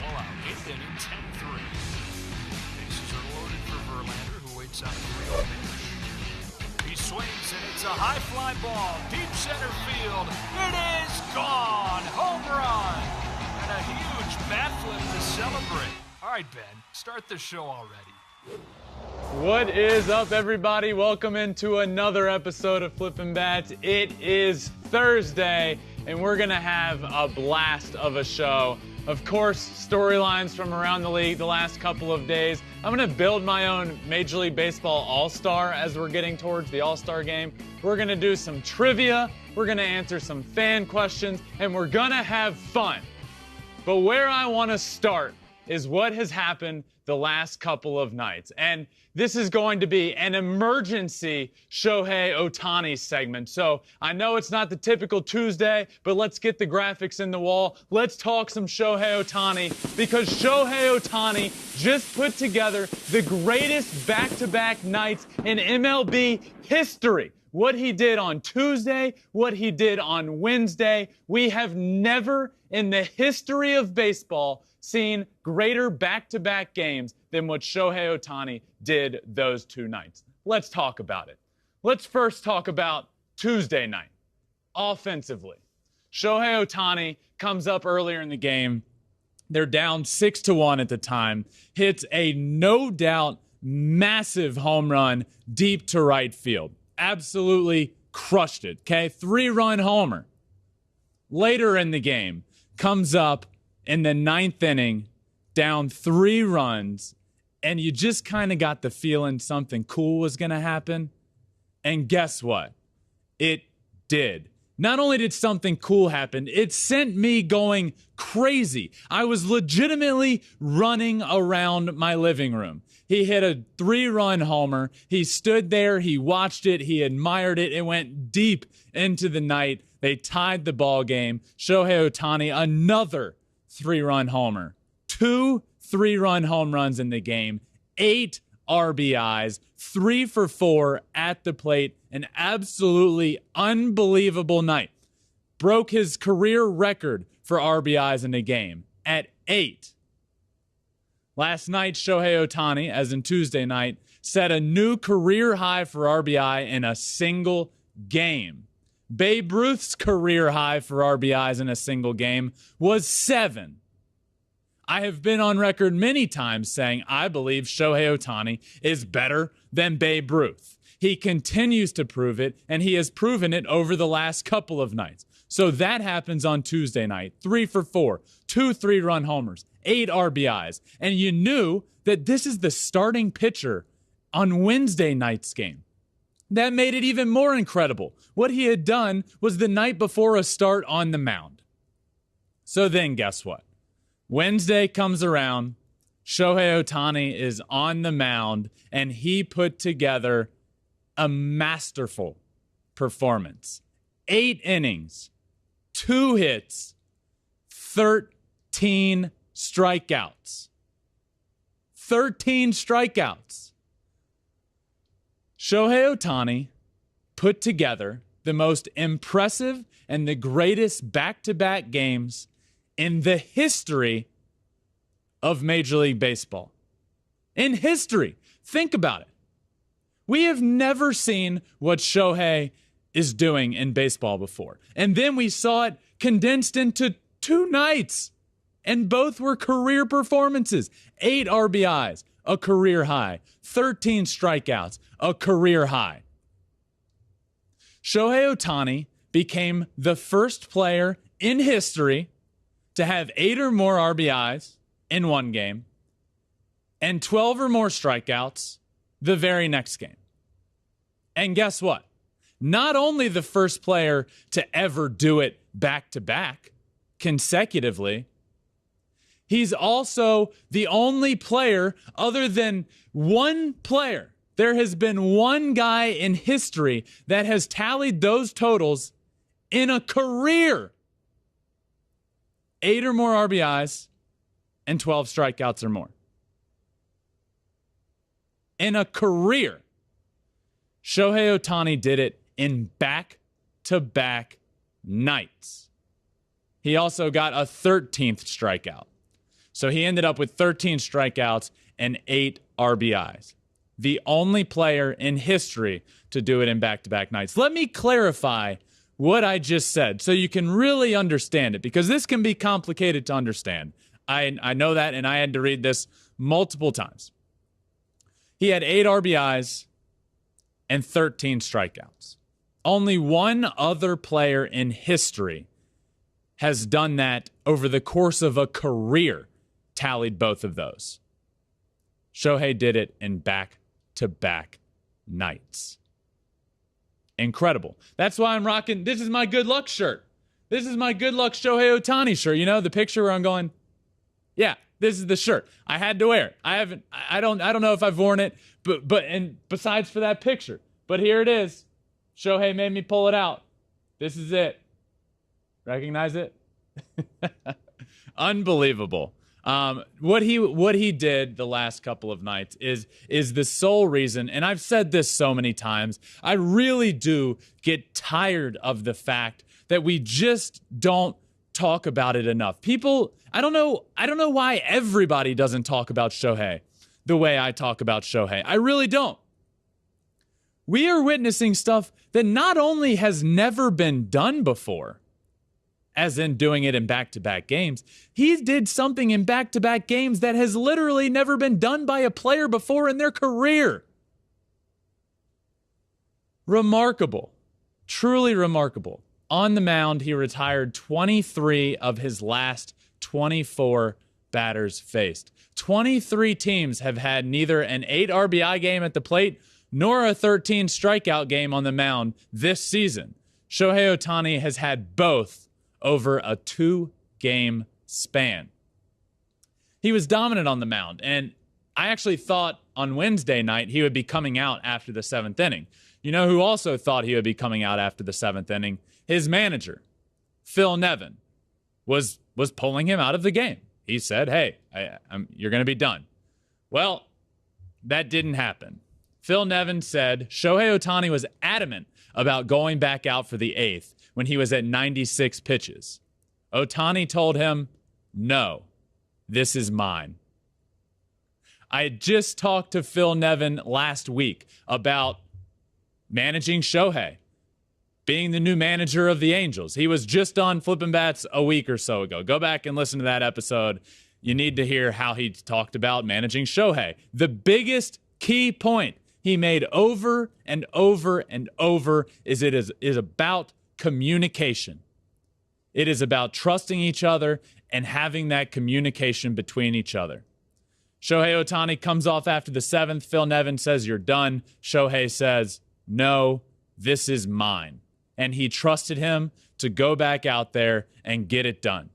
Pull-out, 8th inning, 10-3. Bases are loaded for Verlander, who waits on a 3-0 pitch. He swings, and it's a high fly ball, deep center field. It is gone! Home run! And a huge bat flip to celebrate. All right, Ben, start the show already. What is up, everybody? Welcome into another episode of Flippin' Bats. It is Thursday, and we're going to have a blast of a show. Of course, storylines from around the league the last couple of days. I'm going to build my own Major League Baseball All-Star as we're getting towards the All-Star game. We're going to do some trivia. We're going to answer some fan questions, and we're going to have fun. But where I want to start is what has happened the last couple of nights. And this is going to be an emergency Shohei Ohtani segment. So I know it's not the typical Tuesday, but let's get the graphics in the wall. Let's talk some Shohei Ohtani, because Shohei Ohtani just put together the greatest back-to-back nights in MLB history. What he did on Tuesday, what he did on Wednesday. We have never in the history of baseball seen greater back-to-back games than what Shohei Ohtani did those two nights. Let's talk about it. Let's first talk about Tuesday night. Offensively, Shohei Ohtani comes up earlier in the game. They're down 6-1 at the time. Hits a no-doubt massive home run deep to right field. Absolutely crushed it, okay? 3-run homer. Later in the game, comes up in the 9th inning, down 3 runs, and you just kind of got the feeling something cool was going to happen. And guess what? It did. Not only did something cool happen, it sent me going crazy. I was legitimately running around my living room. He hit a 3-run homer. He stood there. He watched it. He admired it. It went deep into the night. They tied the ball game. Shohei Ohtani, another 3-run homer. 2 3-run home runs in the game. 8 RBIs. 3 for 4 at the plate. An absolutely unbelievable night. Broke his career record for RBIs in a game at 8. Last night, Shohei Ohtani, as in Tuesday night, set a new career high for RBI in a single game. Babe Ruth's career high for RBIs in a single game was 7. I have been on record many times saying I believe Shohei Ohtani is better than Babe Ruth. He continues to prove it, and he has proven it over the last couple of nights. So that happens on Tuesday night. 3 for 4, 2 3-run homers, 8 RBIs. And you knew that this is the starting pitcher on Wednesday night's game. That made it even more incredible. What he had done was the night before a start on the mound. So then guess what? Wednesday comes around, Shohei Ohtani is on the mound, and he put together a masterful performance. 8 innings, 2 hits, 13 strikeouts. 13 strikeouts. Shohei Ohtani put together the most impressive and the greatest back-to-back games in the history of Major League Baseball. In history. Think about it. We have never seen what Shohei is doing in baseball before. And then we saw it condensed into 2 nights. And both were career performances. 8 RBIs, a career high. 13 strikeouts, a career high. Shohei Ohtani became the first player in history to have 8 or more RBIs in one game and 12 or more strikeouts the very next game. And guess what? Not only the first player to ever do it back-to-back consecutively, he's also the only player other than one player. There has been one guy in history that has tallied those totals in a career. 8 or more RBIs and 12 strikeouts or more. In a career. Shohei Ohtani did it in back-to-back nights. He also got a 13th strikeout. So he ended up with 13 strikeouts and 8 RBIs. The only player in history to do it in back-to-back nights. Let me clarify what I just said so you can really understand it, because this can be complicated to understand. I know that, and I had to read this multiple times. He had 8 RBIs and 13 strikeouts. Only one other player in history has done that over the course of a career, tallied both of those. Shohei did it in back-to-back nights. Incredible. That's why I'm rocking, this is my good luck shirt. This is my good luck Shohei Ohtani shirt. You know, the picture where I'm going, yeah, this is the shirt. I had to wear it. I don't know if I've worn it, but besides for that picture. But here it is. Shohei made me pull it out. This is it. Recognize it? Unbelievable. What he did the last couple of nights is the sole reason, and I've said this so many times, I really do get tired of the fact that we just don't talk about it enough. People, I don't know why everybody doesn't talk about Shohei the way I talk about Shohei. I really don't. We are witnessing stuff that not only has never been done before, as in doing it in back-to-back games, he did something in back-to-back games that has literally never been done by a player before in their career. Remarkable. Truly remarkable. On the mound, he retired 23 of his last 24 batters faced. 23 teams have had neither an 8 RBI game at the plate nor a 13 strikeout game on the mound this season. Shohei Ohtani has had both over a 2-game span. He was dominant on the mound, and I actually thought on Wednesday night he would be coming out after the 7th inning. You know who also thought he would be coming out after the 7th inning? His manager, Phil Nevin, was pulling him out of the game. He said, hey, you're going to be done. Well, that didn't happen. Phil Nevin said Shohei Ohtani was adamant about going back out for the 8th when he was at 96 pitches. Ohtani told him, no, this is mine. I had just talked to Phil Nevin last week about managing Shohei, being the new manager of the Angels. He was just on Flippin' Bats a week or so ago. Go back and listen to that episode. You need to hear how he talked about managing Shohei. The biggest key point he made over and over and over is about communication. It is about trusting each other and having that communication between each other. Shohei Ohtani comes off after the 7th. Phil Nevin says, you're done. Shohei says, no, this is mine. And he trusted him to go back out there and get it done.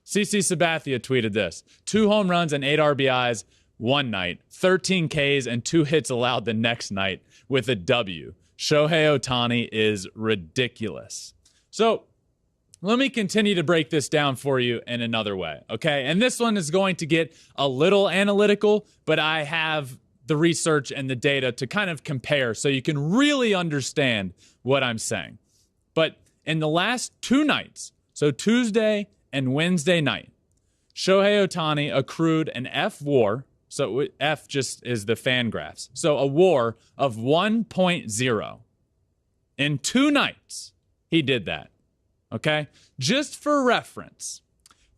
CC Sabathia tweeted this: 2 home runs and 8 RBIs one night, 13 Ks and 2 hits allowed the next night with a W. Shohei Ohtani is ridiculous. So let me continue to break this down for you in another way, okay? And this one is going to get a little analytical, but I have the research and the data to kind of compare so you can really understand what I'm saying. But in the last 2 nights, so Tuesday and Wednesday night, Shohei Ohtani accrued an F WAR. So F just is the fan graphs. So a WAR of 1.0. In 2 nights, he did that. Okay? Just for reference,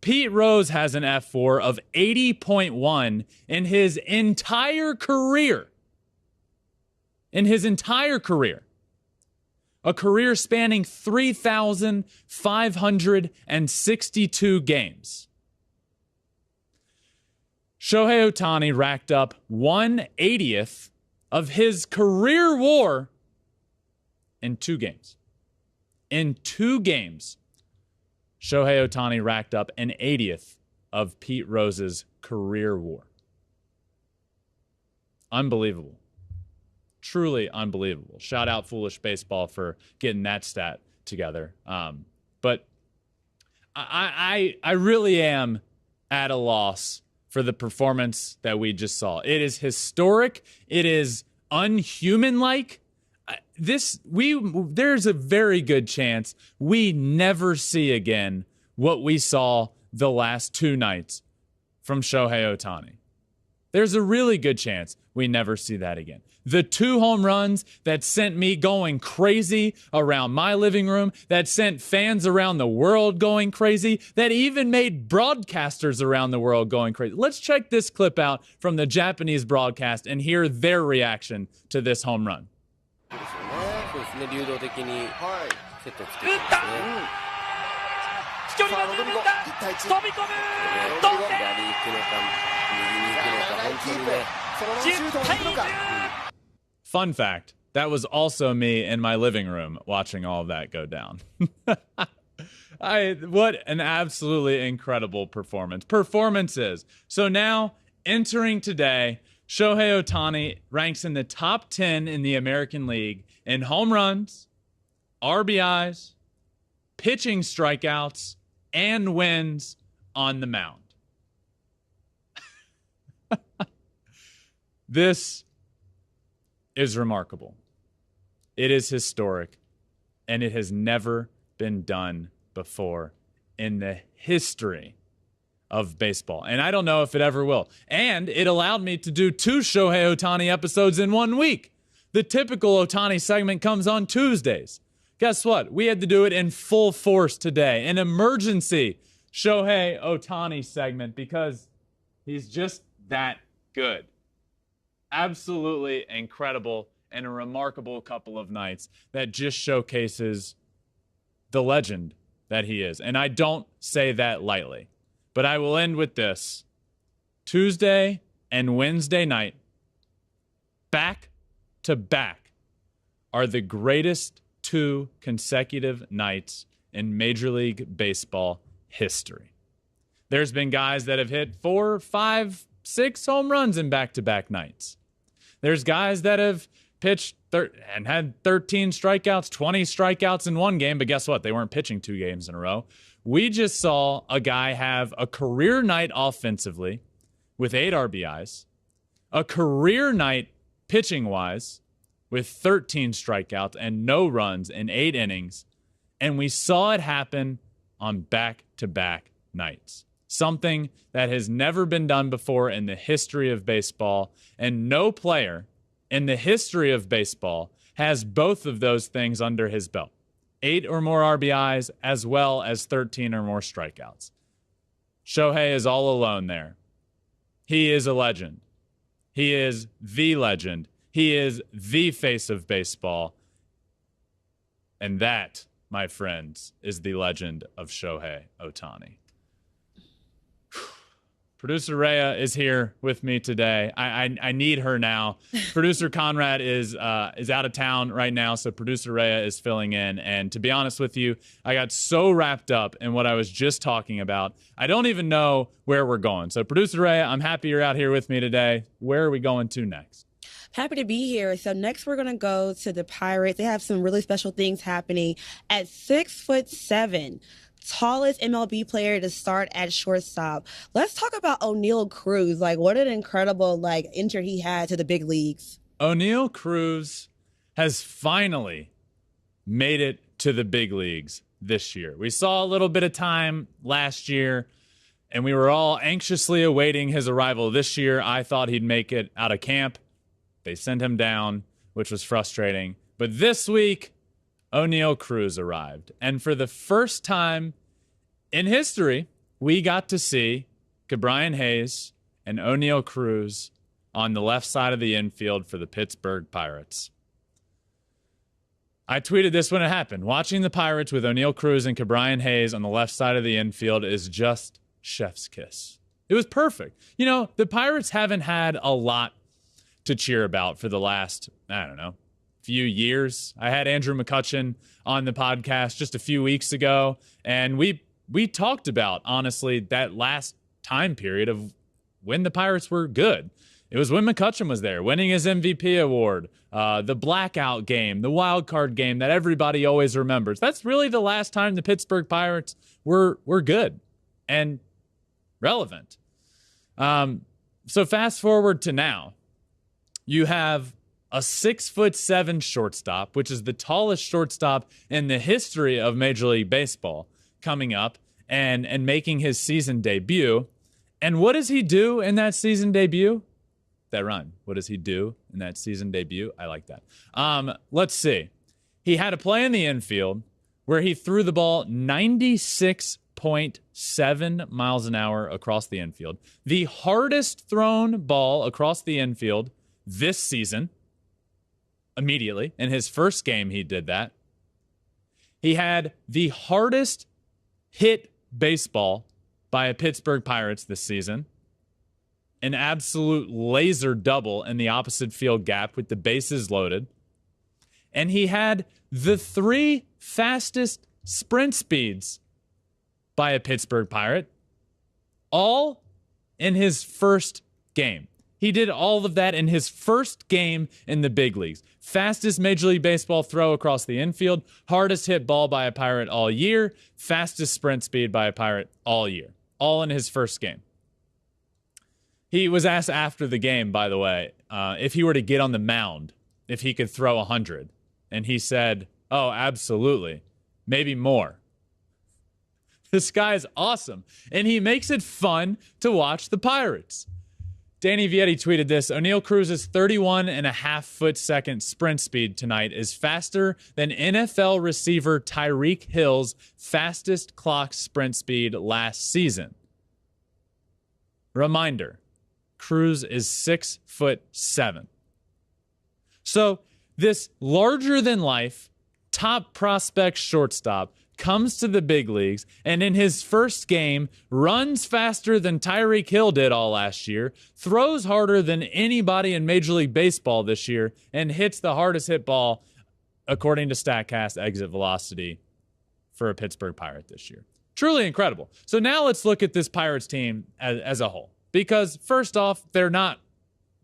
Pete Rose has an F WAR of 80.1 in his entire career. In his entire career. A career spanning 3,562 games. Shohei Ohtani racked up 1/80th of his career WAR in 2 games. In 2 games, Shohei Ohtani racked up an 80th of Pete Rose's career WAR. Unbelievable. Truly unbelievable. Shout out Foolish Baseball for getting that stat together. But I really am at a loss for the performance that we just saw. It is historic. It is unhuman-like. There's a very good chance we never see again what we saw the last 2 nights from Shohei Ohtani. There's a really good chance we never see that again. The 2 home runs that sent me going crazy around my living room, that sent fans around the world going crazy, that even made broadcasters around the world going crazy. Let's check this clip out from the Japanese broadcast and hear their reaction to this home run. そうですね、流動的にセットを作ってますね。飛距離が十分だ。飛び込む。同点。左行くのか右に行くのか本当にね。10対10。 Fun fact, that was also me in my living room watching all of that go down. What an absolutely incredible performance. Performances. So now, entering today, Shohei Ohtani ranks in the top 10 in the American League in home runs, RBIs, pitching strikeouts, and wins on the mound. This is remarkable. It is historic, and it has never been done before in the history of baseball. And I don't know if it ever will. And it allowed me to do 2 Shohei Ohtani episodes in 1 week. The typical Ohtani segment comes on Tuesdays. Guess what? We had to do it in full force today. An emergency Shohei Ohtani segment because he's just that good. Absolutely incredible and a remarkable couple of nights that just showcases the legend that he is. And I don't say that lightly. But I will end with this. Tuesday and Wednesday night, back to back, are the greatest 2 consecutive nights in Major League Baseball history. There's been guys that have hit 4, 5, 6 home runs in back-to-back nights. There's guys that have pitched and had 13 strikeouts, 20 strikeouts in one game, but guess what? They weren't pitching 2 games in a row. We just saw a guy have a career night offensively with 8 RBIs, a career night pitching-wise with 13 strikeouts and no runs in 8 innings, and we saw it happen on back-to-back nights. Something that has never been done before in the history of baseball, and no player in the history of baseball has both of those things under his belt. 8 or more RBIs as well as 13 or more strikeouts. Shohei is all alone there. He is a legend. He is the legend. He is the face of baseball. And that, my friends, is the legend of Shohei Ohtani. Producer Rhea is here with me today. I need her now. Producer Conrad is out of town right now, so Producer Rhea is filling in. And to be honest with you, I got so wrapped up in what I was just talking about, I don't even know where we're going. So Producer Rhea, I'm happy you're out here with me today. Where are we going to next? Happy to be here. So next we're going to go to the Pirates. They have some really special things happening. At 6'7", tallest MLB player to start at shortstop. Let's talk about O'Neal Cruz. What an incredible entry he had to the big leagues. O'Neal Cruz has finally made it to the big leagues this year. We saw a little bit of time last year, and we were all anxiously awaiting his arrival this year. I thought he'd make it out of camp. They sent him down, which was frustrating. But this week, O'Neal Cruz arrived. And for the first time in history, we got to see Ke'Bryan Hayes and O'Neal Cruz on the left side of the infield for the Pittsburgh Pirates. I tweeted this when it happened. Watching the Pirates with O'Neal Cruz and Ke'Bryan Hayes on the left side of the infield is just chef's kiss. It was perfect. You know, the Pirates haven't had a lot to cheer about for the last, few years. I had Andrew McCutcheon on the podcast just a few weeks ago, and we talked about, honestly, that last time period of when the Pirates were good. It was when McCutcheon was there, winning his MVP award, the blackout game, the wild card game that everybody always remembers. That's really the last time the Pittsburgh Pirates were good and relevant. So fast forward to now. You have a 6'7" shortstop, which is the tallest shortstop in the history of Major League Baseball, coming up. and making his season debut. And what does he do in that season debut? That rhyme. What does he do in that season debut? I like that. Let's see. He had a play in the infield where he threw the ball 96.7 miles an hour across the infield. The hardest thrown ball across the infield this season. Immediately. In his first game, he did that. He had the hardest hit baseball by a Pittsburgh Pirates this season. An absolute laser double in the opposite field gap with the bases loaded. And he had the 3 fastest sprint speeds by a Pittsburgh Pirate, all in his first game. He did all of that in his first game in the big leagues. Fastest Major League Baseball throw across the infield, hardest hit ball by a Pirate all year, fastest sprint speed by a Pirate all year. All in his first game. He was asked after the game, by the way, if he were to get on the mound, if he could throw 100. And he said, oh, absolutely. Maybe more. This guy is awesome. And he makes it fun to watch the Pirates. Danny Vietti tweeted this. Oneil Cruz's 31.5-foot-second sprint speed tonight is faster than NFL receiver Tyreek Hill's fastest clock sprint speed last season. Reminder, Cruz is 6'7". So this larger-than-life, top prospect shortstop comes to the big leagues, and in his first game, runs faster than Tyreek Hill did all last year, throws harder than anybody in Major League Baseball this year, and hits the hardest hit ball, according to StatCast, exit velocity for a Pittsburgh Pirate this year. Truly incredible. So now let's look at this Pirates team as a whole. Because first off, they're not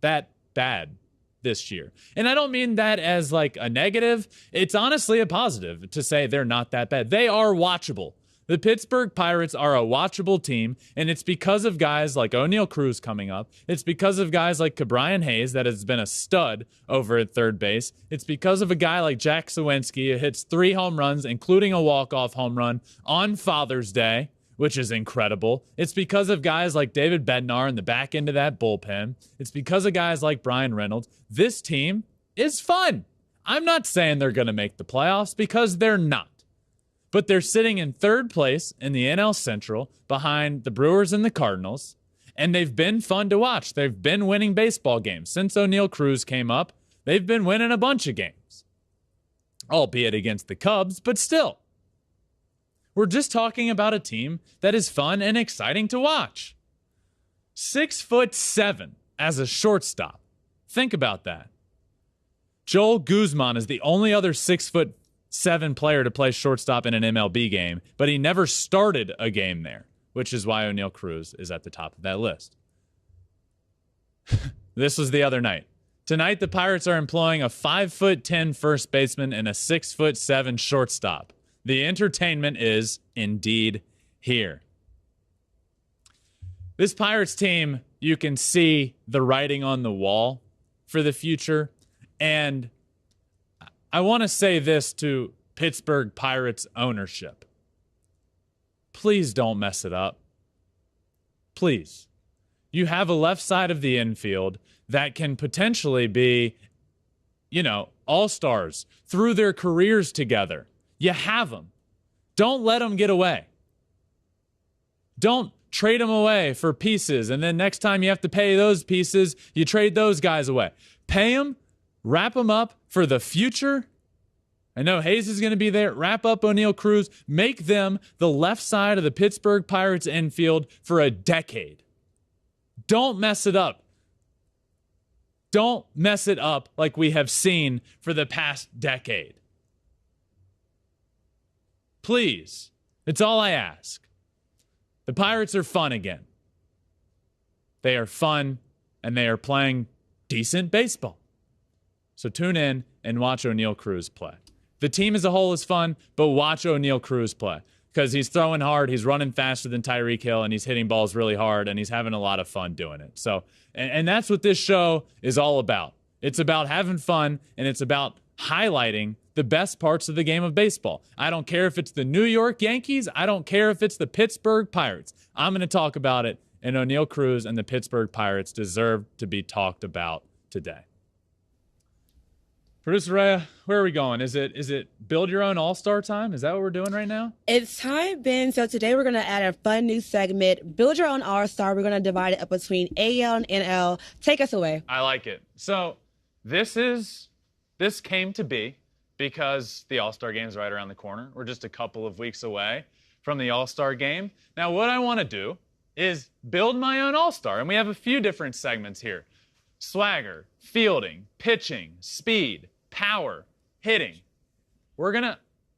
that bad this year. And I don't mean that as like a negative. It's honestly a positive to say they're not that bad. They are watchable. The Pittsburgh Pirates are a watchable team, and it's because of guys like Oneil Cruz coming up. It's because of guys like Ke'Bryan Hayes that has been a stud over at third base. It's because of a guy like Jack Suwinski who hits 3 home runs, including a walk-off home run on Father's Day, which is incredible. It's because of guys like David Bednar in the back end of that bullpen. It's because of guys like Brian Reynolds. This team is fun. I'm not saying they're going to make the playoffs because they're not. But they're sitting in third place in the NL Central behind the Brewers and the Cardinals. And they've been fun to watch. They've been winning baseball games. Since Oneil Cruz came up, they've been winning a bunch of games. Albeit against the Cubs, but still. We're just talking about a team that is fun and exciting to watch. 6'7" as a shortstop. Think about that. Joel Guzman is the only other 6'7" player to play shortstop in an MLB game, but he never started a game there, which is why Oneil Cruz is at the top of that list. This was the other night. Tonight, the Pirates are employing a 5'10" first baseman and a 6'7" shortstop. The entertainment is indeed here. This Pirates team, you can see the writing on the wall for the future. And I want to say this to Pittsburgh Pirates ownership. Please don't mess it up. Please. You have a left side of the infield that can potentially be, all-stars through their careers together. You have them. Don't let them get away. Don't trade them away for pieces, and then next time you have to pay those pieces, you trade those guys away. Pay them, wrap them up for the future. I know Hayes is going to be there. Wrap up Oneil Cruz. Make them the left side of the Pittsburgh Pirates infield for a decade. Don't mess it up. Don't mess it up like we have seen for the past decade. Please. It's all I ask. The Pirates are fun again. They are fun, and they are playing decent baseball. So tune in and watch Oneil Cruz play. The team as a whole is fun, but watch Oneil Cruz play. Because he's throwing hard, he's running faster than Tyreek Hill, and he's hitting balls really hard, and he's having a lot of fun doing it. So, and that's what this show is all about. It's about having fun, and it's about highlighting the best parts of the game of baseball. I don't care if it's the New York Yankees. I don't care if it's the Pittsburgh Pirates. I'm going to talk about it, and Oneil Cruz and the Pittsburgh Pirates deserve to be talked about today. Producer Rhea, where are we going? Is it build your own all-star time? Is that what we're doing right now? It's time, Ben. So today we're going to add a fun new segment, Build Your Own All-Star. We're going to divide it up between AL and NL. Take us away. I like it. So this came to be because the All-Star Game is right around the corner. We're just a couple of weeks away from the All-Star Game. Now, what I want to do is build my own All-Star, and we have a few different segments here. Swagger, fielding, pitching, speed, power, hitting.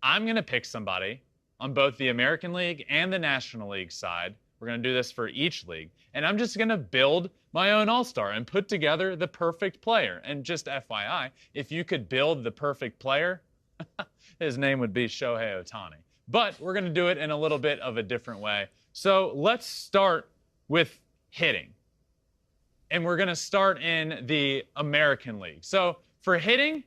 I'm gonna pick somebody on both the American League and the National League side. We're gonna do this for each league. And I'm just gonna build my own All-Star and put together the perfect player. And just FYI, if you could build the perfect player, his name would be Shohei Ohtani. But we're gonna do it in a little bit of a different way. So let's start with hitting. And we're gonna start in the American League. So for hitting,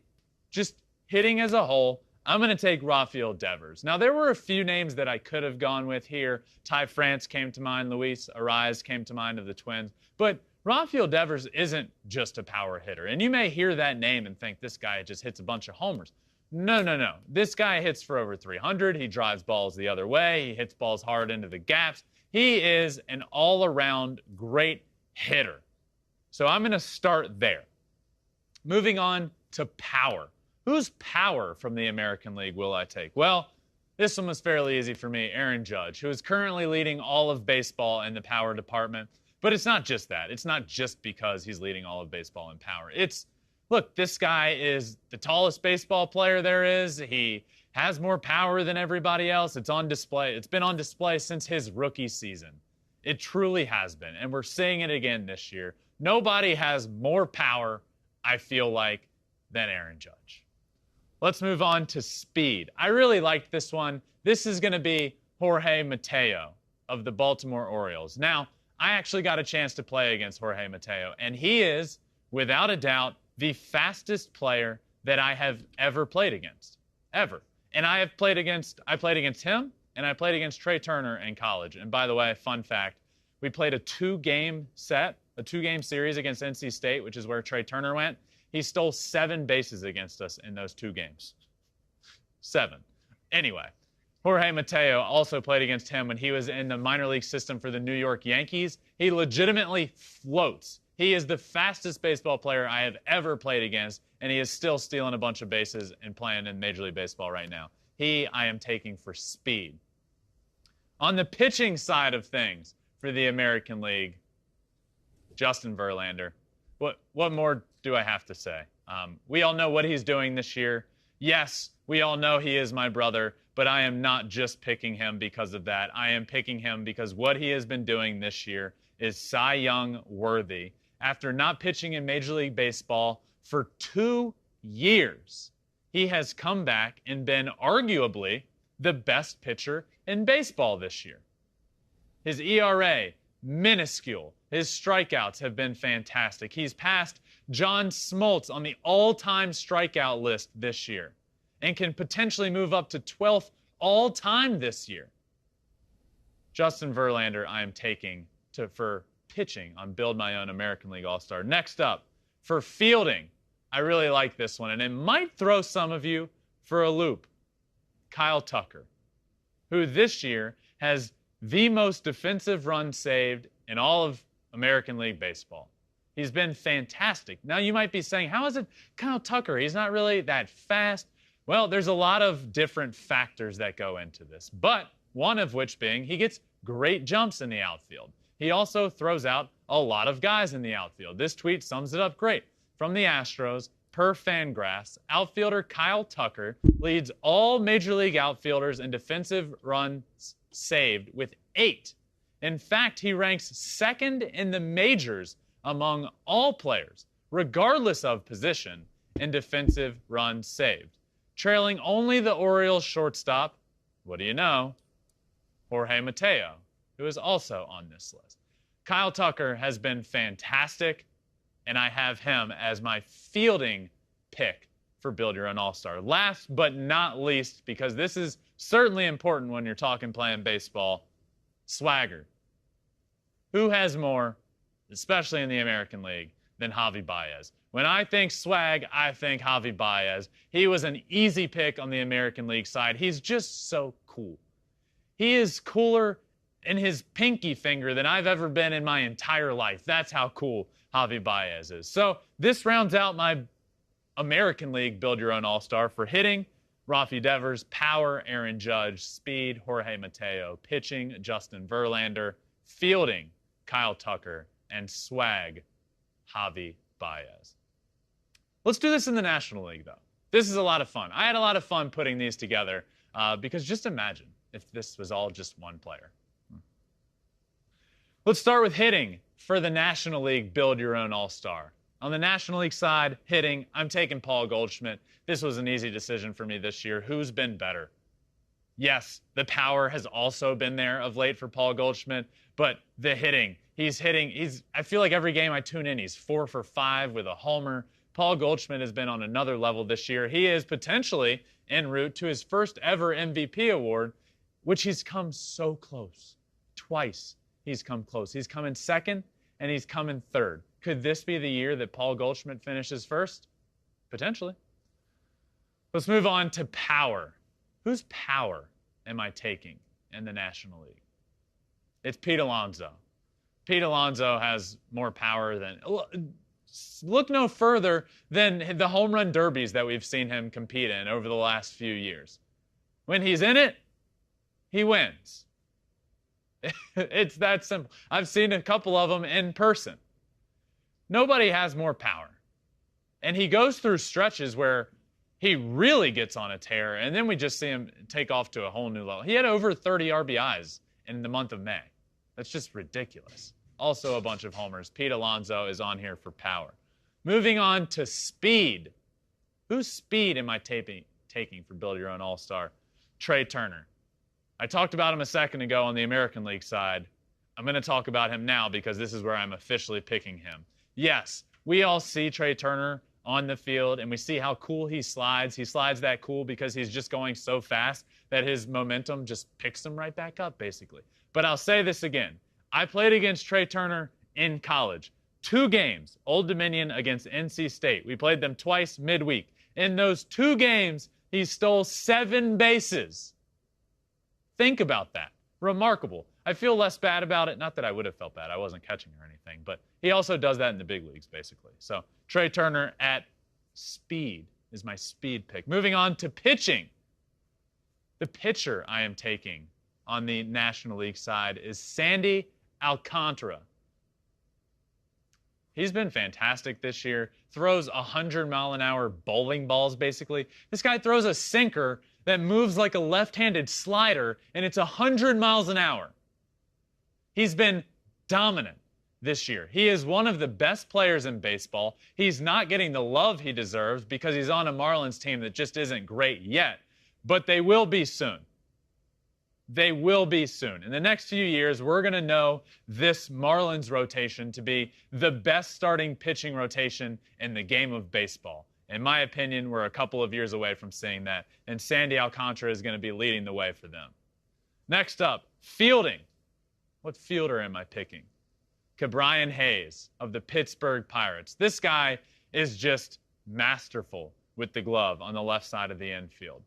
just hitting as a whole, I'm going to take Rafael Devers. Now, there were a few names that I could have gone with here. Ty France came to mind. Luis Ariz came to mind of the Twins. But Rafael Devers isn't just a power hitter. And you may hear that name and think this guy just hits a bunch of homers. No. This guy hits for over 300. He drives balls the other way. He hits balls hard into the gaps. He is an all-around great hitter. So I'm going to start there. Moving on to power. Whose power from the American League will I take? Well, this one was fairly easy for me. Aaron Judge, who is currently leading all of baseball in the power department. But it's not just that. It's not just because he's leading all of baseball in power. Look, this guy is the tallest baseball player there is. He has more power than everybody else. It's on display. It's been on display since his rookie season. It truly has been. And we're seeing it again this year. Nobody has more power, I feel like, than Aaron Judge. Let's move on to speed. I really liked this one. This is going to be Jorge Mateo of the Baltimore Orioles. Now, I actually got a chance to play against Jorge Mateo, and he is, without a doubt, the fastest player that I have ever played against. Ever. And I played against him, and I played against Trey Turner in college. And by the way, fun fact, we played a two-game series against NC State, which is where Trey Turner went. He stole 7 bases against us in those 2 games. 7. Anyway, Jorge Mateo also played against him when he was in the minor league system for the New York Yankees. He legitimately floats. He is the fastest baseball player I have ever played against, and he is still stealing a bunch of bases and playing in Major League Baseball right now. I am taking for speed. On the pitching side of things for the American League, Justin Verlander. What more do I have to say? We all know what he's doing this year. Yes, we all know he is my brother, but I am not just picking him because of that. I am picking him because what he has been doing this year is Cy Young worthy. After not pitching in Major League Baseball for 2 years, he has come back and been arguably the best pitcher in baseball this year. His ERA, minuscule. His strikeouts have been fantastic. He's passed John Smoltz on the all-time strikeout list this year and can potentially move up to 12th all-time this year. Justin Verlander, I am taking for pitching on Build My Own American League All-Star. Next up, for fielding, I really like this one, and it might throw some of you for a loop. Kyle Tucker, who this year has the most defensive runs saved in all of American League Baseball. He's been fantastic. Now you might be saying, how is it Kyle Tucker? He's not really that fast. Well, there's a lot of different factors that go into this, but one of which being he gets great jumps in the outfield. He also throws out a lot of guys in the outfield. This tweet sums it up great. From the Astros, per Fangraphs, outfielder Kyle Tucker leads all Major League outfielders in defensive runs saved with 8. In fact, he ranks second in the majors among all players, regardless of position, in defensive runs saved. Trailing only the Orioles shortstop, what do you know, Jorge Mateo, who is also on this list. Kyle Tucker has been fantastic, and I have him as my fielding pick for Build Your Own All-Star. Last but not least, because this is certainly important when you're talking playing baseball, swagger. Who has more, especially in the American League, than Javi Baez? When I think swag, I think Javi Baez. He was an easy pick on the American League side. He's just so cool. He is cooler in his pinky finger than I've ever been in my entire life. That's how cool Javi Baez is. So this rounds out my American League Build Your Own All-Star. For hitting, Rafi Devers; power, Aaron Judge; speed, Jorge Mateo; pitching, Justin Verlander; fielding, Kyle Tucker; and swag, Javi Baez. Let's do this in the National League, though. This is a lot of fun. I had a lot of fun putting these together because just imagine if this was all just one player. Let's start with hitting for the National League Build Your Own All-Star. On the National League side, hitting, I'm taking Paul Goldschmidt. This was an easy decision for me this year. Who's been better? Yes, the power has also been there of late for Paul Goldschmidt, but the hitting, I feel like every game I tune in, he's 4 for 5 with a homer. Paul Goldschmidt has been on another level this year. He is potentially en route to his first ever MVP award, which he's come so close. Twice he's come close. He's come in second and he's come in third. Could this be the year that Paul Goldschmidt finishes first? Potentially. Let's move on to power. Whose power am I taking in the National League? It's Pete Alonso. Pete Alonso has more power than... Look no further than the home run derbies that we've seen him compete in over the last few years. When he's in it, he wins. It's that simple. I've seen a couple of them in person. Nobody has more power. And he goes through stretches where he really gets on a tear, and then we just see him take off to a whole new level. He had over 30 RBIs in the month of May. That's just ridiculous. Also a bunch of homers. Pete Alonso is on here for power. Moving on to speed. Whose speed am I taking for Build Your Own All-Star? Trey Turner. I talked about him a second ago on the American League side. I'm going to talk about him now because this is where I'm officially picking him. Yes, we all see Trey Turner on the field, and we see how cool he slides. He slides that cool because he's just going so fast that his momentum just picks him right back up, basically. But I'll say this again. I played against Trey Turner in college. 2 games, Old Dominion against NC State. We played them twice midweek. In those 2 games, he stole 7 bases. Think about that. Remarkable. I feel less bad about it. Not that I would have felt bad. I wasn't catching or anything. But he also does that in the big leagues, basically. So Trey Turner at speed is my speed pick. Moving on to pitching. The pitcher I am taking on the National League side is Sandy Alcantara. He's been fantastic this year. Throws 100-mile-an-hour bowling balls, basically. This guy throws a sinker that moves like a left-handed slider, and it's 100 miles an hour. He's been dominant this year. He is one of the best players in baseball. He's not getting the love he deserves because he's on a Marlins team that just isn't great yet, but they will be soon. They will be soon. In the next few years, we're going to know this Marlins rotation to be the best starting pitching rotation in the game of baseball. In my opinion, we're a couple of years away from seeing that, and Sandy Alcantara is going to be leading the way for them. Next up, fielding. What fielder am I picking? Ke'Bryan Hayes of the Pittsburgh Pirates. This guy is just masterful with the glove on the left side of the infield.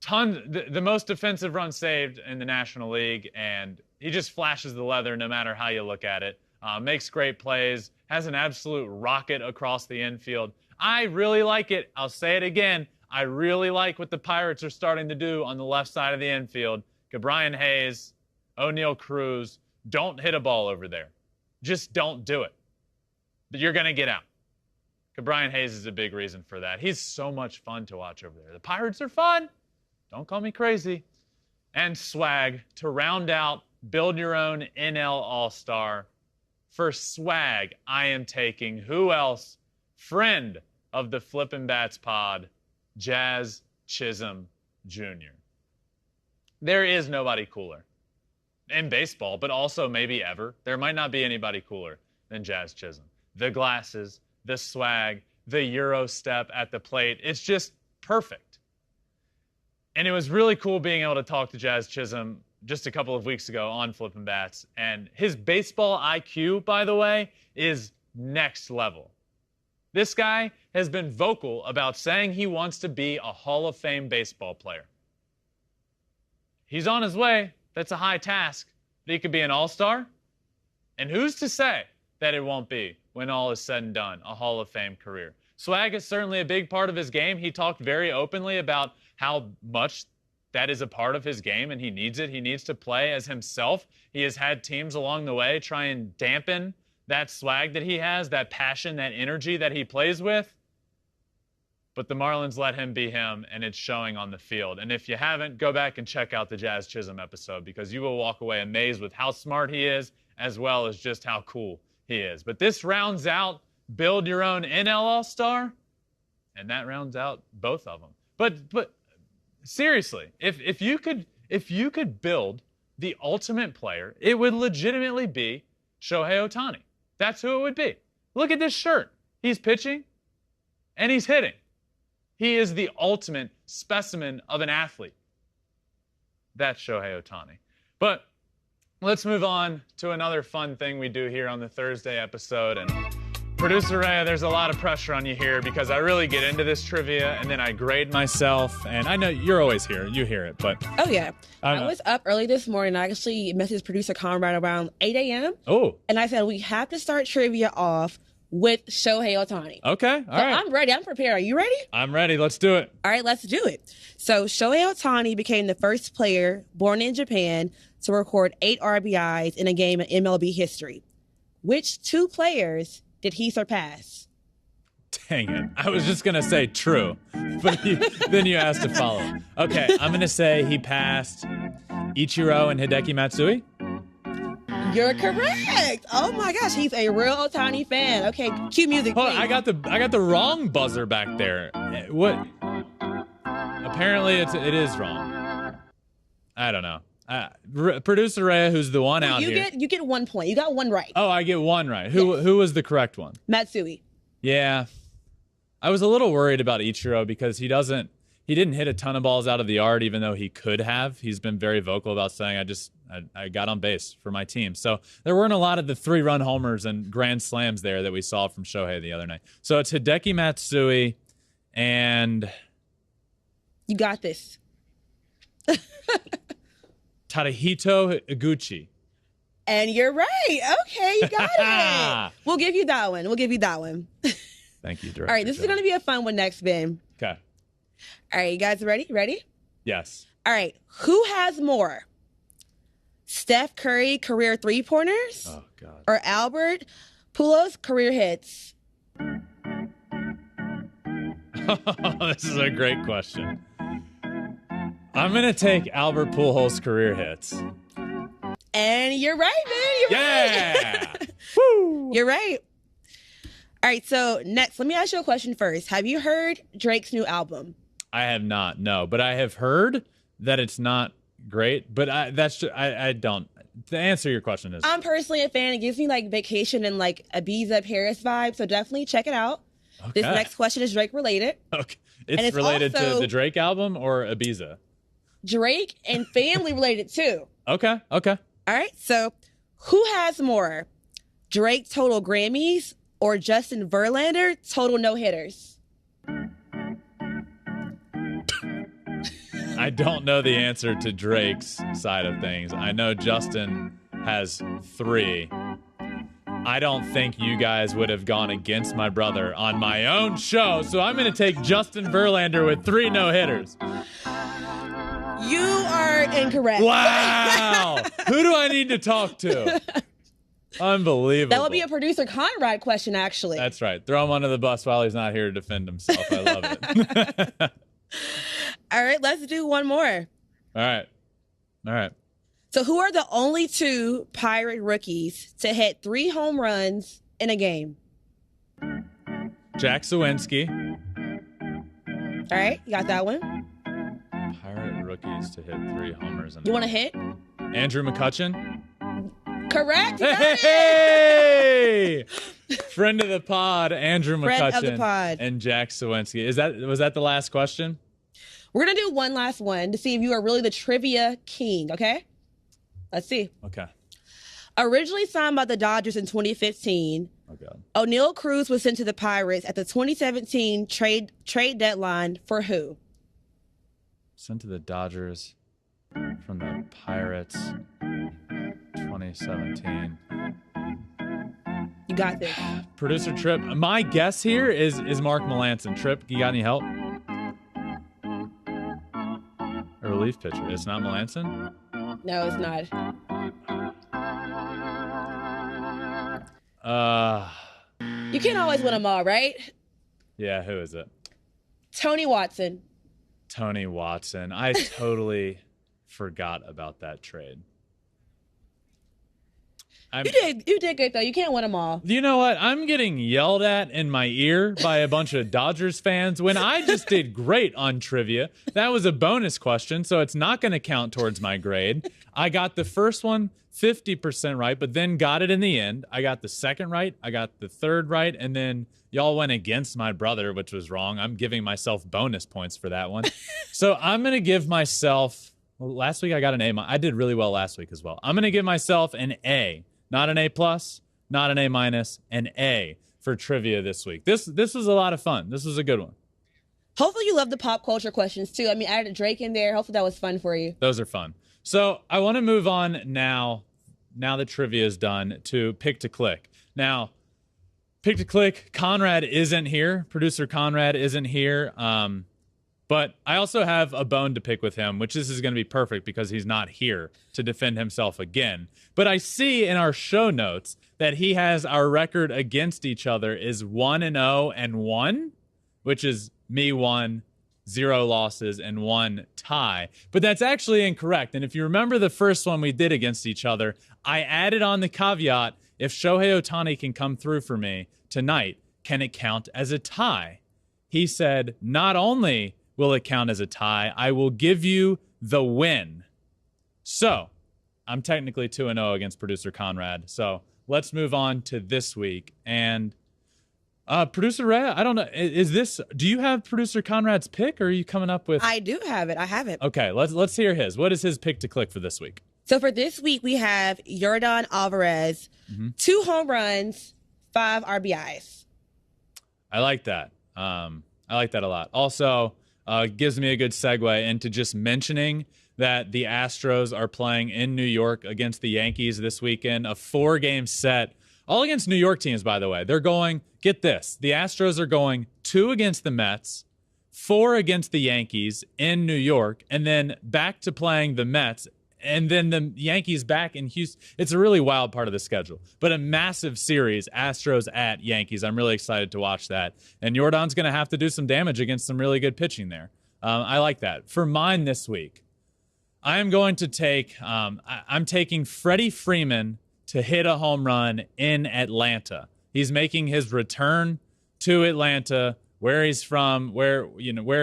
The most defensive runs saved in the National League, and he just flashes the leather no matter how you look at it. Makes great plays, has an absolute rocket across the infield. I really like it. I'll say it again. I really like what the Pirates are starting to do on the left side of the infield. Ke'Bryan Hayes, O'Neal Cruz, don't hit a ball over there. Just don't do it. You're going to get out. Ke'Bryan Hayes is a big reason for that. He's so much fun to watch over there. The Pirates are fun. Don't call me crazy. And swag to round out Build Your Own NL All-Star. For swag, I am taking who else? Friend of the Flippin' Bats pod, Jazz Chisholm Jr. There is nobody cooler in baseball, but also maybe ever. There might not be anybody cooler than Jazz Chisholm. The glasses, the swag, the Euro step at the plate. It's just perfect. And it was really cool being able to talk to Jazz Chisholm just a couple of weeks ago on Flippin' Bats. And his baseball IQ, by the way, is next level. This guy has been vocal about saying he wants to be a Hall of Fame baseball player. He's on his way. That's a high task. But he could be an all-star. And who's to say that it won't be, when all is said and done, a Hall of Fame career? Swag is certainly a big part of his game. He talked very openly about how much that is a part of his game, and he needs it. He needs to play as himself. He has had teams along the way try and dampen that swag that he has, that passion, that energy that he plays with. But the Marlins let him be him, and it's showing on the field. And if you haven't, go back and check out the Jazz Chisholm episode, because you will walk away amazed with how smart he is, as well as just how cool he is. But this rounds out Build Your Own NL All-Star, and that rounds out both of them. But seriously, if you could build the ultimate player, it would legitimately be Shohei Ohtani. That's who it would be. Look at this shirt. He's pitching and he's hitting. He is the ultimate specimen of an athlete. That's Shohei Ohtani. But let's move on to another fun thing we do here on the Thursday episode. And Producer Rhea, there's a lot of pressure on you here because I really get into this trivia and then I grade myself. And I know you're always here. You hear it, but... Oh, yeah. I was up early this morning. I actually messaged producer Conrad around 8 a.m. Oh. And I said, we have to start trivia off with Shohei Ohtani. Okay, all right. I'm ready. I'm prepared. Are you ready? I'm ready. Let's do it. All right, let's do it. So Shohei Ohtani became the first player born in Japan to record 8 RBIs in a game in MLB history. Which 2 players did he surpass? Dang it. I was just going to say true, but then you asked to follow. Okay, I'm going to say he passed Ichiro and Hideki Matsui. You're correct. Oh my gosh, he's a real Ohtani fan. Okay, cue music, Hold please. on, I got the wrong buzzer back there. What? Apparently it is wrong. I don't know. Producer Rhea, who's the one out here. You get 1 point. You got one right. Oh, I get one right. Yes. Who was the correct one? Matsui. Yeah. I was a little worried about Ichiro because he didn't hit a ton of balls out of the yard, even though he could have. He's been very vocal about saying, I got on base for my team. So there weren't a lot of the 3-run homers and grand slams there that we saw from Shohei the other night. So it's Hideki Matsui and... You got this. Tadahito Iguchi. And you're right. Okay, you got it. We'll give you that one. Thank you, Director. All right, this is going to be a fun one next, Ben. Okay. All right, you guys ready? Ready? Yes. All right, who has more? Steph Curry career 3-pointers? Oh, God. Or Albert Pujols career hits? This is a great question. I'm going to take Albert Pujols' career hits. And you're right, man. You're Yeah! right. Woo! You're right. All right, so next, let me ask you a question first. Have you heard Drake's new album? I have not, no. But I have heard that it's not great. But I don't. To answer your question is... I'm personally a fan. It gives me like vacation and like Ibiza, Paris vibe. So definitely check it out. Okay. This next question is Drake related. Okay. It's related also to the Drake album or Ibiza? Drake and family related too. Okay. All right, so who has more? Drake total Grammys or Justin Verlander total no-hitters? I don't know the answer to Drake's side of things. I know Justin has 3. I don't think you guys would have gone against my brother on my own show, so I'm going to take Justin Verlander with 3 no-hitters. You are incorrect. Wow! Who do I need to talk to? Unbelievable. That would be a producer Conrad question, actually. That's right. Throw him under the bus while he's not here to defend himself. I love it. All right, let's do one more. All right. So who are the only 2 Pirate rookies to hit 3 home runs in a game? Jack Sawinski. All right, you got that one? Pirate rookies to hit 3 homers. You want to hit? Andrew McCutchen. Correct. You got it. Hey! Friend of the pod, Andrew Friend of the McCutcheon pod. and Jack Sawinski. Was that the last question? We're going to do one last one to see if you are really the trivia king, okay? Let's see. Okay. Originally signed by the Dodgers in 2015, Oh, God. O'Neal Cruz was sent to the Pirates at the 2017 trade deadline for who? Sent to the Dodgers from the Pirates 2017. You got this. Producer Tripp. My guess here is Mark Melancon. Tripp, you got any help? A relief pitcher. It's not Melancon? No, it's not. You can't always win them all, right? Yeah, who is it? Tony Watson. Tony Watson. I totally forgot about that trade. You did good, though. You can't win them all. You know what? I'm getting yelled at in my ear by a bunch of Dodgers fans when I just did great on trivia. That was a bonus question, so it's not going to count towards my grade. I got the first one 50% right, but then got it in the end. I got the second right. I got the third right, and then y'all went against my brother, which was wrong. I'm giving myself bonus points for that one. So I'm going to give myself, well, last week I got an A. I did really well last week as well. I'm going to give myself an A. Not an A+, not an A-, an A for trivia this week. This was a lot of fun. This was a good one. Hopefully you love the pop culture questions, too. I mean, I added Drake in there. Hopefully that was fun for you. Those are fun. So I want to move on now that trivia is done, to Pick to Click. Now, Pick to Click, Conrad isn't here. Producer Conrad isn't here. But I also have a bone to pick with him, which this is going to be perfect because he's not here to defend himself again. But I see in our show notes that he has our record against each other is 1-0 and 1, which is me 1, 0 losses, and 1 tie. But that's actually incorrect. And if you remember the first one we did against each other, I added on the caveat, if Shohei Ohtani can come through for me tonight, can it count as a tie? He said, not only will it count as a tie, I will give you the win. So, I'm technically 2-0 against producer Conrad. So, let's move on to this week. And producer Ray, I don't know, do you have producer Conrad's pick, or are you coming up with? I do have it. I have it. Okay, let's hear his. What is his pick to click for this week? So for this week, we have Yordan Alvarez, 2 home runs, 5 RBIs. I like that. I like that a lot. Also, gives me a good segue into just mentioning that the Astros are playing in New York against the Yankees this weekend, a 4-game set, all against New York teams, by the way. They're going, get this, the Astros are going 2 against the Mets, 4 against the Yankees in New York, and then back to playing the Mets, and then the Yankees back in Houston. It's a really wild part of the schedule, but a massive series, Astros at Yankees. I'm really excited to watch that. And Yordan's going to have to do some damage against some really good pitching there. I like that. For mine this week, I am going to take, I'm taking Freddie Freeman to hit a home run in Atlanta. He's making his return to Atlanta, where he's from, where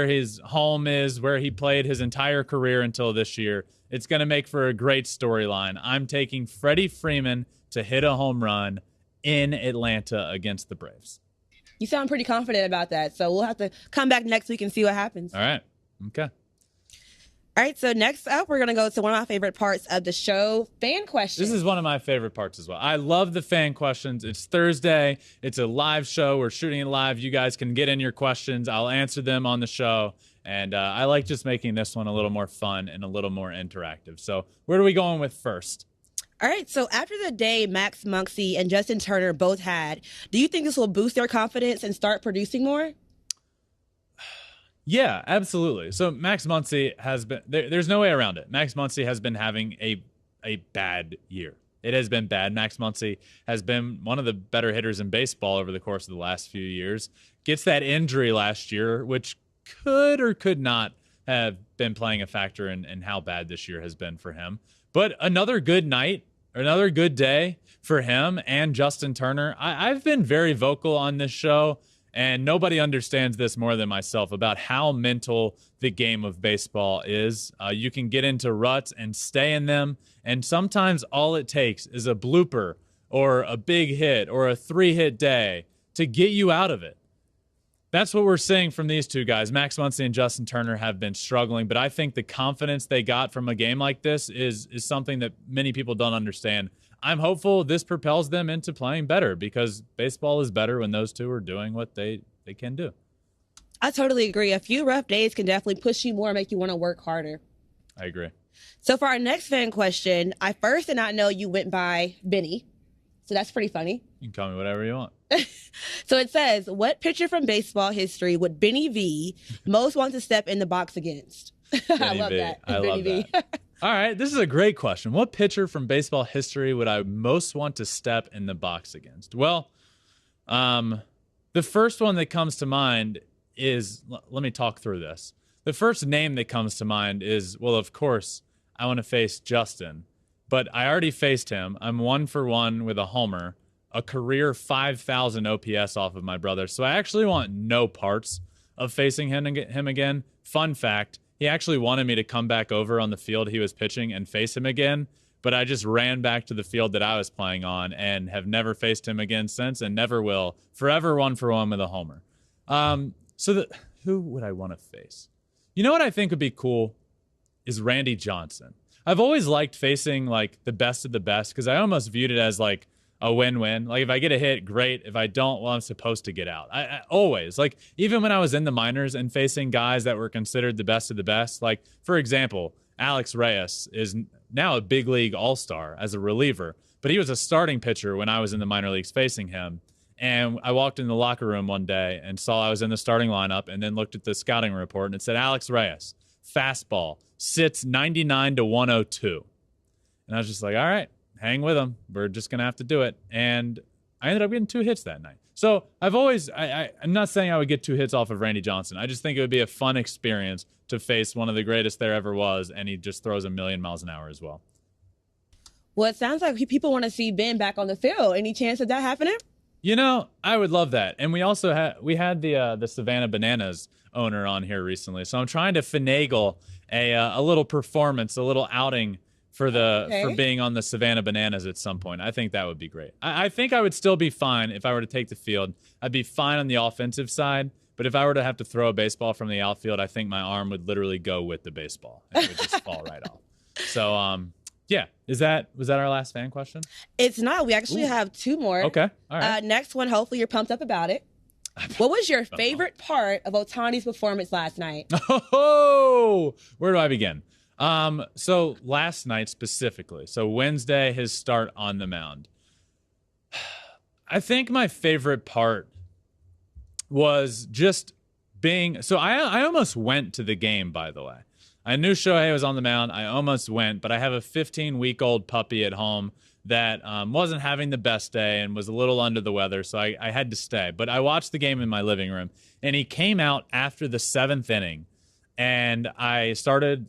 his home is, where he played his entire career until this year. It's going to make for a great storyline. I'm taking Freddie Freeman to hit a home run in Atlanta against the Braves. You sound pretty confident about that, so we'll have to come back next week and see what happens. All right. Okay. All right, so next up, we're going to go to one of my favorite parts of the show, fan questions. This is one of my favorite parts as well. I love the fan questions. It's Thursday. It's a live show. We're shooting it live. You guys can get in your questions. I'll answer them on the show. And I like just making this one a little more fun and a little more interactive. So where are we going with first? All right, so after the day Max Muncy and Justin Turner both had, do you think this will boost their confidence and start producing more? Yeah, absolutely. So Max Muncy has been, there's no way around it. Max Muncy has been having a bad year. It has been bad. Max Muncy has been one of the better hitters in baseball over the course of the last few years. Gets that injury last year, which could or could not have been playing a factor in how bad this year has been for him. But another good night, another good day for him and Justin Turner. I've been very vocal on this show, and nobody understands this more than myself about how mental the game of baseball is. You can get into ruts and stay in them, and sometimes all it takes is a blooper or a big hit or a 3-hit day to get you out of it. That's what we're seeing from these two guys. Max Muncy and Justin Turner have been struggling, but I think the confidence they got from a game like this is something that many people don't understand. I'm hopeful this propels them into playing better because baseball is better when those two are doing what they can do. I totally agree. A few rough days can definitely push you more, make you want to work harder. I agree. So for our next fan question, I first did not know you went by Benny. So that's pretty funny. You can call me whatever you want. So it says, what pitcher from baseball history would Benny V most want to step in the box against? I love that. I love Benny that. All right, this is a great question. What pitcher from baseball history would I most want to step in the box against? Well, the first one that comes to mind is, let me talk through this. The first name that comes to mind is, well, of course, I want to face Justin. But I already faced him. I'm 1-for-1 with a homer, a career 5,000 OPS off of my brother. So I actually want no parts of facing him again. Fun fact, he actually wanted me to come back over on the field he was pitching and face him again. But I just ran back to the field that I was playing on and have faced him again since and never will. Forever 1-for-1 with a homer. Who would I want to face? You know what I think would be cool is Randy Johnson. I've always liked facing like the best of the best because I almost viewed it as like a win-win. Like if I get a hit, great. If I don't, well, I'm supposed to get out. I always, like even when I was in the minors and facing guys that were considered the best of the best, like for example, Alex Reyes is now a big league all-star as a reliever, but he was a starting pitcher when I was in the minor leagues facing him. And I walked in the locker room one day and saw I was in the starting lineup and then looked at the scouting report and it said Alex Reyes, fastball, sits 99 to 102. And I was just like, all right, hang with him. We're just going to have to do it. And I ended up getting 2 hits that night. So I've always, I'm not saying I would get 2 hits off of Randy Johnson. I just think it would be a fun experience to face one of the greatest there ever was. And he just throws a million miles an hour as well. Well, it sounds like people want to see Ben back on the field. Any chance of that happening? You know, I would love that. And we also had the Savannah Bananas owner on here recently. So I'm trying to finagle a little performance, a little outing for being on the Savannah Bananas at some point. I think that would be great. I think I would still be fine if I were to take the field. I'd be fine on the offensive side. But if I were to have to throw a baseball from the outfield, I think my arm would literally go with the baseball. And it would just fall right off. So, yeah. Was that our last fan question? It's not. We actually have 2 more. Okay. All right. Next one, hopefully you're pumped up about it. What was your favorite part of Ohtani's performance last night? Oh, where do I begin? So last night specifically, so Wednesday, his start on the mound. I think my favorite part was just being, so I almost went to the game, by the way. I knew Shohei was on the mound. I almost went, but I have a 15-week-old puppy at home that wasn't having the best day and was a little under the weather, so I had to stay. But I watched the game in my living room, and he came out after the 7th inning, and I started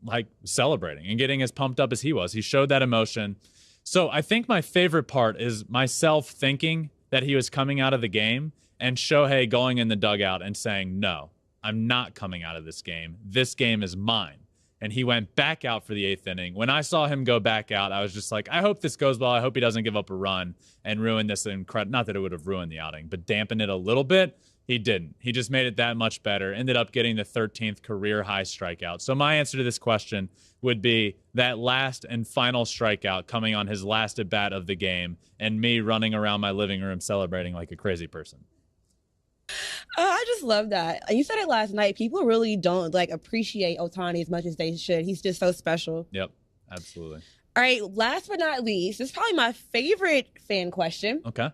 like celebrating and getting as pumped up as he was. He showed that emotion. So I think my favorite part is myself thinking that he was coming out of the game and Shohei going in the dugout and saying, no, I'm not coming out of this game. This game is mine. And he went back out for the 8th inning. When I saw him go back out, I was just like, I hope this goes well. I hope he doesn't give up a run and ruin this. Not that it would have ruined the outing, but dampen it a little bit. He didn't. He just made it that much better. Ended up getting the 13th career high strikeout. So my answer to this question would be that last and final strikeout coming on his last at bat of the game and me running around my living room celebrating like a crazy person. I just love that. You said it last night. People really don't appreciate Ohtani as much as they should. He's just so special. Yep, absolutely. All right, last but not least, this is probably my favorite fan question. Okay.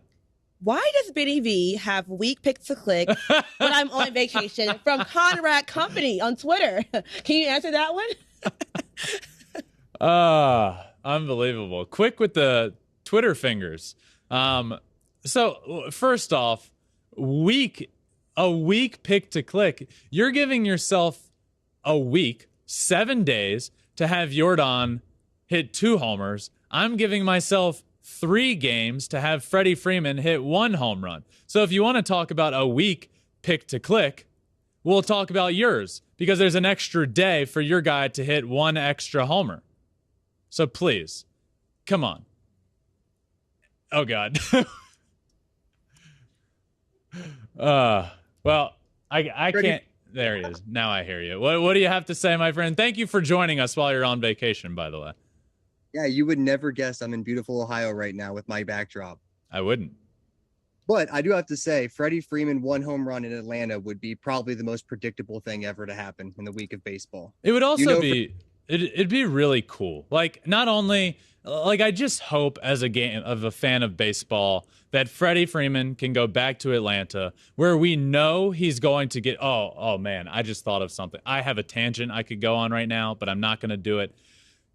Why does Benny V have weak pick to click when I'm on vacation from Conrad Company on Twitter? Can you answer that one? Unbelievable. Quick with the Twitter fingers. So first off, a week pick to click. You're giving yourself a week, 7 days to have Yordan hit 2 homers. I'm giving myself 3 games to have Freddie Freeman hit 1 home run. So if you want to talk about a week pick to click, we'll talk about yours because there's an extra day for your guy to hit 1 extra homer. So please, come on. Oh, God. Well, I can't. There he is. Now I hear you. What do you have to say, my friend? Thank you for joining us while you're on vacation, by the way. Yeah, you would never guess I'm in beautiful Ohio right now with my backdrop. I wouldn't. But I do have to say, Freddie Freeman 1 home run in Atlanta would be probably the most predictable thing ever to happen in the week of baseball. It would also it'd be really cool. Like, not only, like, I just hope as a fan of baseball that Freddie Freeman can go back to Atlanta where we know he's going to get, oh man, I just thought of something. I have a tangent I could go on right now, but I'm not going to do it.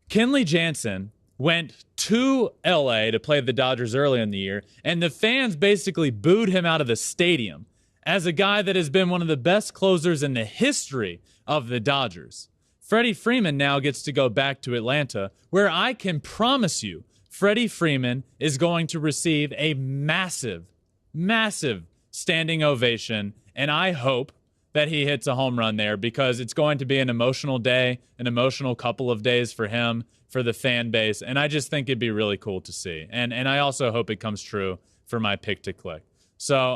Kenley Jansen went to LA to play the Dodgers early in the year, and the fans basically booed him out of the stadium as a guy that has been one of the best closers in the history of the Dodgers. Freddie Freeman now gets to go back to Atlanta, where I can promise you Freddie Freeman is going to receive a massive, massive standing ovation, and I hope that he hits a home run there because it's going to be an emotional day, an emotional couple of days for him, for the fan base, and I just think it'd be really cool to see. And I also hope it comes true for my pick to click. So,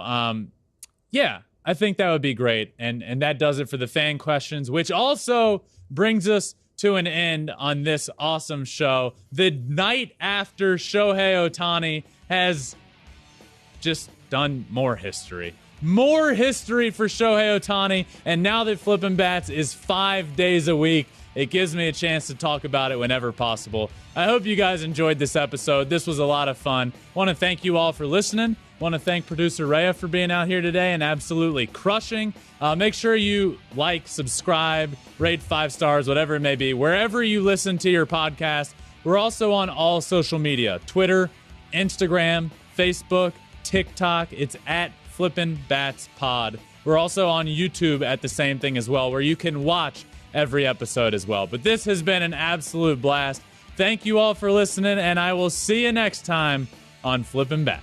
yeah, I think that would be great, and that does it for the fan questions, which also brings us to an end on this awesome show. The night after Shohei Ohtani has just done more history. More history for Shohei Ohtani, and now that Flippin' Bats is 5 days a week, it gives me a chance to talk about it whenever possible. I hope you guys enjoyed this episode. This was a lot of fun. Want to thank you all for listening. Want to thank producer Rhea for being out here today and absolutely crushing. Make sure you like, subscribe, rate 5 stars, whatever it may be, wherever you listen to your podcast. We're also on all social media, Twitter, Instagram, Facebook, TikTok. It's at Flippin' Bats Pod. We're also on YouTube at the same thing as well, where you can watch every episode as well. But this has been an absolute blast. Thank you all for listening, and I will see you next time on Flippin' Bats.